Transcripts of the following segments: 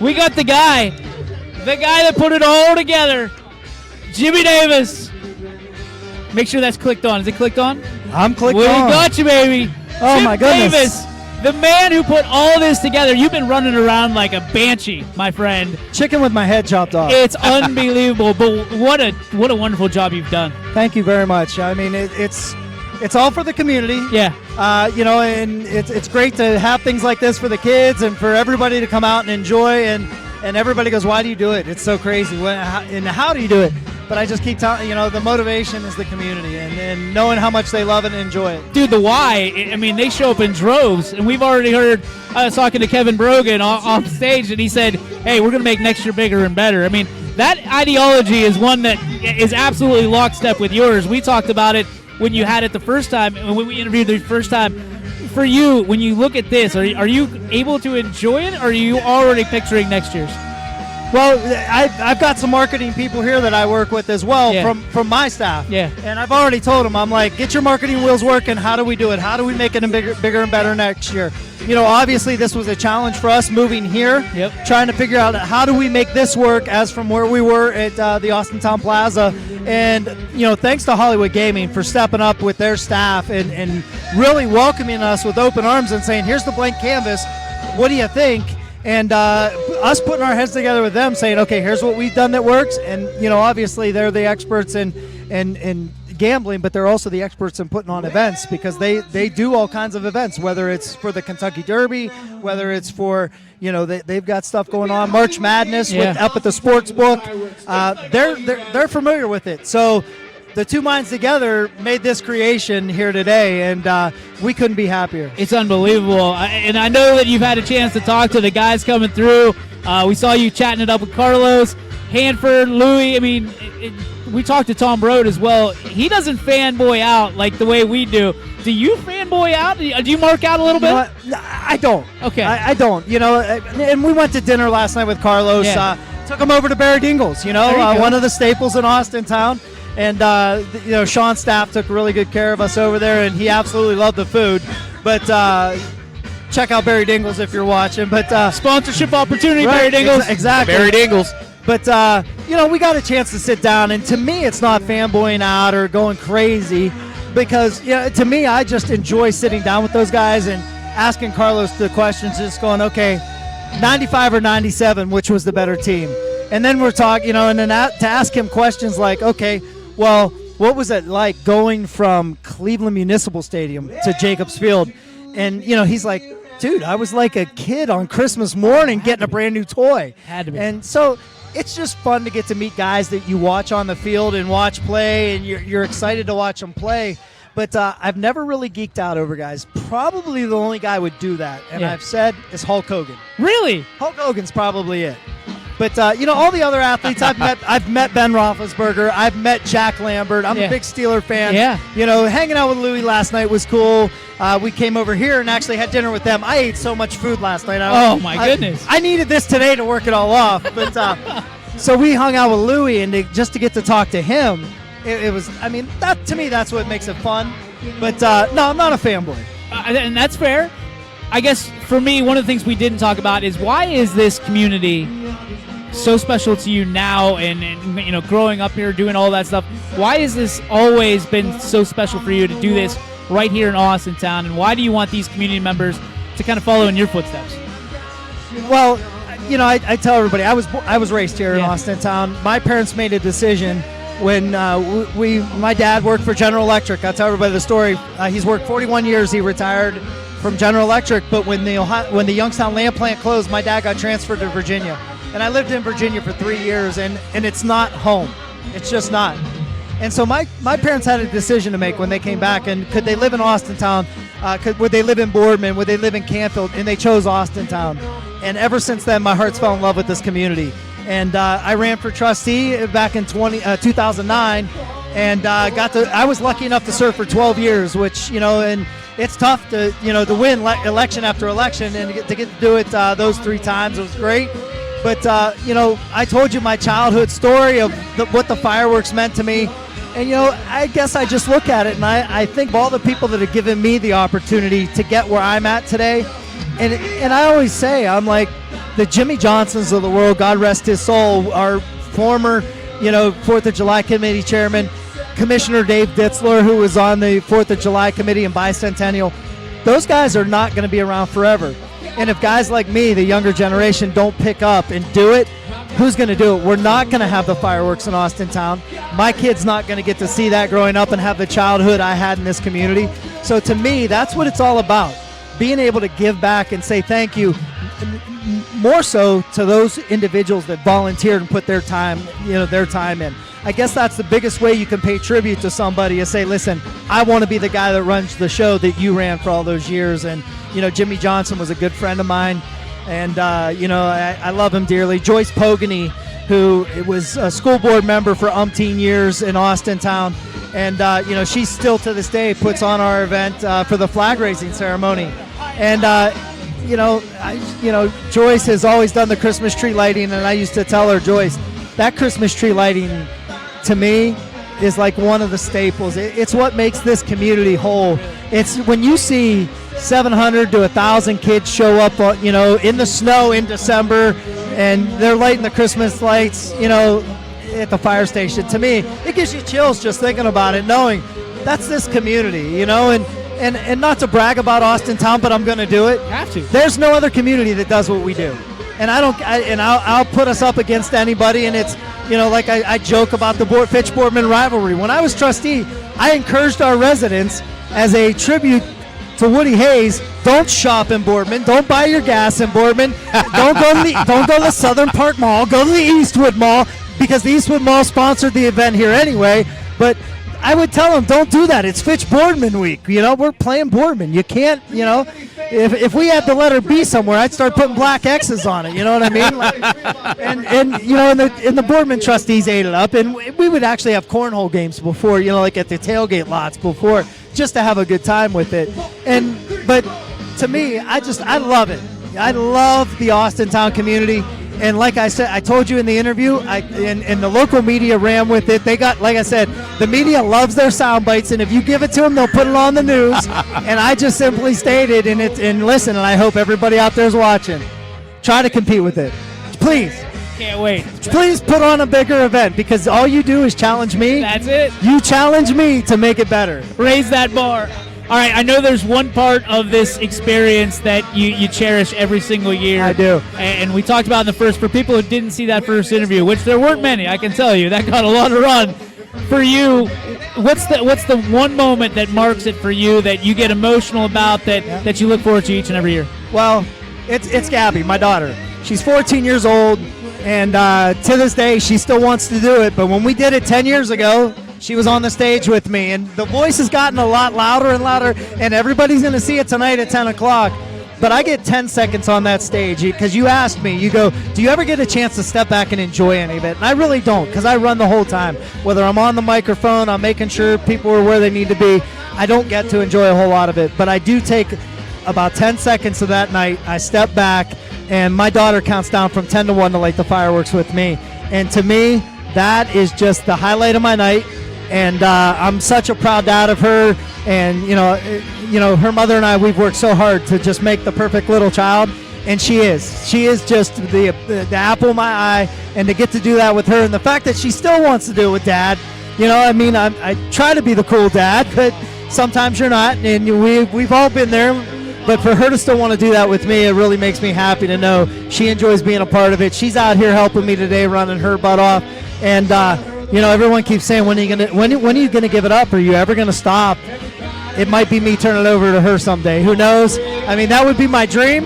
We got the guy that put it all together, Jimmy Davis. Make sure that's clicked on. Is it clicked on? I'm clicked on. We got you, baby. Oh, Jim my goodness. Davis, the man who put all this together. You've been running around like a banshee, my friend. Chicken with my head chopped off. It's unbelievable, but what a wonderful job you've done. Thank you very much. I mean, it's all for the community. Yeah. And it's great to have things like this for the kids and for everybody to come out and enjoy. And everybody goes, why do you do it? It's so crazy. And how do you do it? But I just keep telling, the motivation is the community and knowing how much they love it and enjoy it. Dude, the why, I mean, they show up in droves. And we've already heard, I was talking to Kevin Brogan off stage, and he said, hey, we're going to make next year bigger and better. I mean, that ideology is one that is absolutely lockstep with yours. We talked about it when you had it the first time, when we interviewed the first time. For you, when you look at this, are you able to enjoy it, or are you already picturing next year's? Well, I've got some marketing people here that I work with as well from my staff. Yeah. And I've already told them, I'm like, get your marketing wheels working. How do we do it? How do we make it bigger and better next year? Obviously this was a challenge for us moving here. Yep. Trying to figure out how do we make this work as from where we were at the Austintown Plaza. And, thanks to Hollywood Gaming for stepping up with their staff and really welcoming us with open arms and saying, here's the blank canvas. What do you think? And us putting our heads together with them saying, okay, here's what we've done that works. And, obviously they're the experts in gambling, but they're also the experts in putting on events because they do all kinds of events, whether it's for the Kentucky Derby, whether it's for, they've got stuff going on, March Madness up at the sports book. They're familiar with it. So the two minds together made this creation here today, and we couldn't be happier. It's unbelievable. And I know that you've had a chance to talk to the guys coming through. We saw you chatting it up with Carlos, Hanford, Louie. I mean, we talked to Tom Broad as well. He doesn't fanboy out like the way we do. Do you fanboy out? Do you mark out a little bit? I don't. Okay. I don't. And we went to dinner last night with Carlos. Yeah. Took him over to Barry Dingles, one of the staples in Austintown. And, Sean's staff took really good care of us over there, and he absolutely loved the food. But check out Barry Dingles if you're watching. But sponsorship opportunity, right, Barry Dingles. Exactly. Barry Dingles. But, we got a chance to sit down. And to me, it's not fanboying out or going crazy because, to me, I just enjoy sitting down with those guys and asking Carlos the questions, just going, okay, 95 or 97, which was the better team? And then we're talking, and then to ask him questions like, okay, well, what was it like going from Cleveland Municipal Stadium to Jacobs Field? And, he's like, dude, I was like a kid on Christmas morning getting a brand new toy. Had to be. And so it's just fun to get to meet guys that you watch on the field and watch play, and you're excited to watch them play. But I've never really geeked out over guys. Probably the only guy would do that, and I've said, is Hulk Hogan. Really? Hulk Hogan's probably it. But, all the other athletes I've met Ben Roethlisberger. I've met Jack Lambert. I'm a big Steeler fan. Yeah. Hanging out with Louie last night was cool. We came over here and actually had dinner with them. I ate so much food last night. Oh, my goodness. I needed this today to work it all off. But so we hung out with Louie, and just to get to talk to him, it was, that to me, that's what makes it fun. But, no, I'm not a fanboy. And that's fair. I guess for me, one of the things we didn't talk about is why is this community so special to you now and growing up here doing all that stuff? Why has this always been so special for you to do this right here in Austintown, and why do you want these community members to kind of follow in your footsteps? Well, I tell everybody I was raised here in Austintown. My parents made a decision when my dad worked for General Electric. I'll tell everybody the story. He's worked 41 years. He retired from General Electric, but when the Youngstown land plant closed, my dad got transferred to Virginia. And I lived in Virginia for 3 years, and it's not home. It's just not. And so my parents had a decision to make when they came back, and could they live in Austintown? Would they live in Boardman? Would they live in Canfield? And they chose Austintown. And ever since then, my heart's fell in love with this community. And I ran for trustee back in 2009, and I was lucky enough to serve for 12 years, which, and it's tough to win election after election, and to get to do it those 3 times, it was great. But, I told you my childhood story of what the fireworks meant to me. And, I guess I just look at it, and I think of all the people that have given me the opportunity to get where I'm at today. And I always say, I'm like, the Jimmy Johnsons of the world, God rest his soul, our former, 4th of July committee chairman, Commissioner Dave Ditzler, who was on the 4th of July committee and bicentennial, those guys are not going to be around forever. And if guys like me, the younger generation, don't pick up and do it, who's going to do it? We're not going to have the fireworks in Austintown. My kid's not going to get to see that growing up and have the childhood I had in this community. So to me, that's what it's all about, being able to give back and say thank you, more so to those individuals that volunteered and put their time in. I guess that's the biggest way you can pay tribute to somebody, is say, listen, I want to be the guy that runs the show that you ran for all those years. And, Jimmy Johnson was a good friend of mine. And, I love him dearly. Joyce Pogany, who was a school board member for umpteen years in Austintown. And, she still to this day puts on our event for the flag raising ceremony. And, Joyce has always done the Christmas tree lighting. And I used to tell her, Joyce, that Christmas tree lighting, to me, is like one of the staples. It's what makes this community whole. It's when you see 700 to 1,000 kids show up, in the snow in December, and they're lighting the Christmas lights, at the fire station. To me, it gives you chills just thinking about it, knowing that's this community, and not to brag about Austintown, but I'm going to do it. Have to. There's no other community that does what we do. And I'll put us up against anybody, and it's, like I joke about the Fitch-Boardman rivalry. When I was trustee, I encouraged our residents as a tribute to Woody Hayes, don't shop in Boardman, don't buy your gas in Boardman, don't go to the Southern Park Mall, go to the Eastwood Mall, because the Eastwood Mall sponsored the event here anyway. But I would tell them, don't do that. It's Fitch-Boardman week. We're playing Boardman. You can't, if we had the letter B somewhere, I'd start putting black X's on it. You know what I mean? And the Boardman trustees ate it up, and we would actually have cornhole games before, like at the tailgate lots before, just to have a good time with it. But to me, I love it. I love the Austintown community. And like I said, I told you in the interview, and the local media ran with it. They got, like I said, the media loves their sound bites, and if you give it to them, they'll put it on the news. And I just simply stated, and listen, and I hope everybody out there is watching. Try to compete with it, please. Can't wait. Please put on a bigger event, because all you do is challenge me. That's it. You challenge me to make it better. Raise that bar. All right, I know there's one part of this experience that you cherish every single year. I do. And we talked about in the first, for people who didn't see that first interview, which there weren't many, I can tell you, that got a lot of run. For you, what's the one moment that marks it for you, that you get emotional about, that you look forward to each and every year? Well, it's Gabby, my daughter. She's 14 years old, and to this day, she still wants to do it. But when we did it 10 years ago, she was on the stage with me, and the voice has gotten a lot louder and louder, and everybody's going to see it tonight at 10 o'clock. But I get 10 seconds on that stage, because you asked me, you go, do you ever get a chance to step back and enjoy any of it? And I really don't, because I run the whole time. Whether I'm on the microphone, I'm making sure people are where they need to be. I don't get to enjoy a whole lot of it, but I do take about 10 seconds of that night. I step back, and my daughter counts down from 10 to 1 to light the fireworks with me. And to me, that is just the highlight of my night. And I'm such a proud dad of her, and her mother and I, we've worked so hard to just make the perfect little child, and she is just the apple of my eye. And to get to do that with her, and the fact that she still wants to do it with dad, I try to be the cool dad, but sometimes you're not, and we've all been there. But for her to still want to do that with me, it really makes me happy to know she enjoys being a part of it. She's out here helping me today, running her butt off, and everyone keeps saying, when are you gonna give it up? Are you ever gonna stop? It might be me turning it over to her someday. Who knows? I mean, that would be my dream.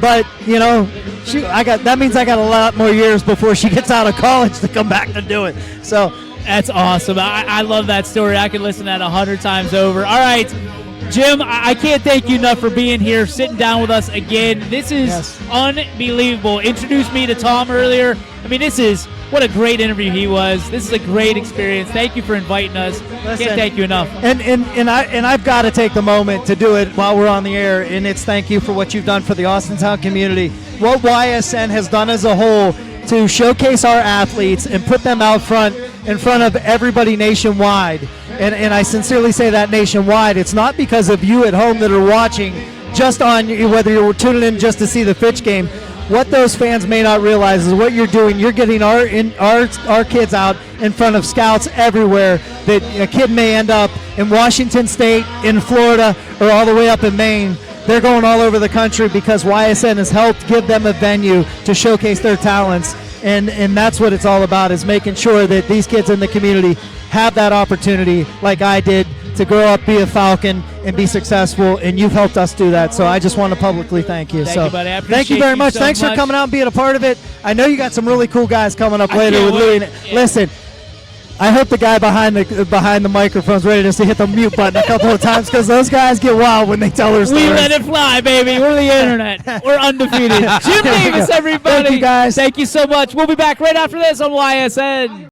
But that means I got a lot more years before she gets out of college to come back to do it. So that's awesome. I love that story. I could listen to that 100 times over. All right, Jim, I can't thank you enough for being here, sitting down with us again. This is unbelievable. Introduced me to Tom earlier. I mean, what a great interview he was. This is a great experience. Thank you for inviting us. Listen, can't thank you enough. And I've got to take the moment to do it while we're on the air, and it's thank you for what you've done for the Austintown community. What YSN has done as a whole to showcase our athletes and put them out front in front of everybody nationwide. And I sincerely say that nationwide. It's not because of you at home that are watching, just on whether you're tuning in just to see the Fitch game. what those fans may not realize is what you're doing. You're getting our kids out in front of scouts everywhere. That a kid may end up in Washington State, in Florida, or all the way up in Maine. They're going all over the country because YSN has helped give them a venue to showcase their talents. And that's what it's all about, is making sure that these kids in the community have that opportunity, like I did, to grow up, be a Falcon, and be successful. And you've helped us do that. So I just want to publicly thank you. Thank you, buddy. I appreciate thank you very much. so Thanks much. for coming out and being a part of it. I know you got some really cool guys coming up later can't with Louie. wait. Yeah. Listen, I hope the guy behind the microphone's ready just to hit the mute button a couple of times, because those guys get wild when they tell their stories. We let it fly, baby. We're the internet. We're undefeated. Jim Davis, everybody. Thank you, guys. Thank you so much. We'll be back right after this on YSN.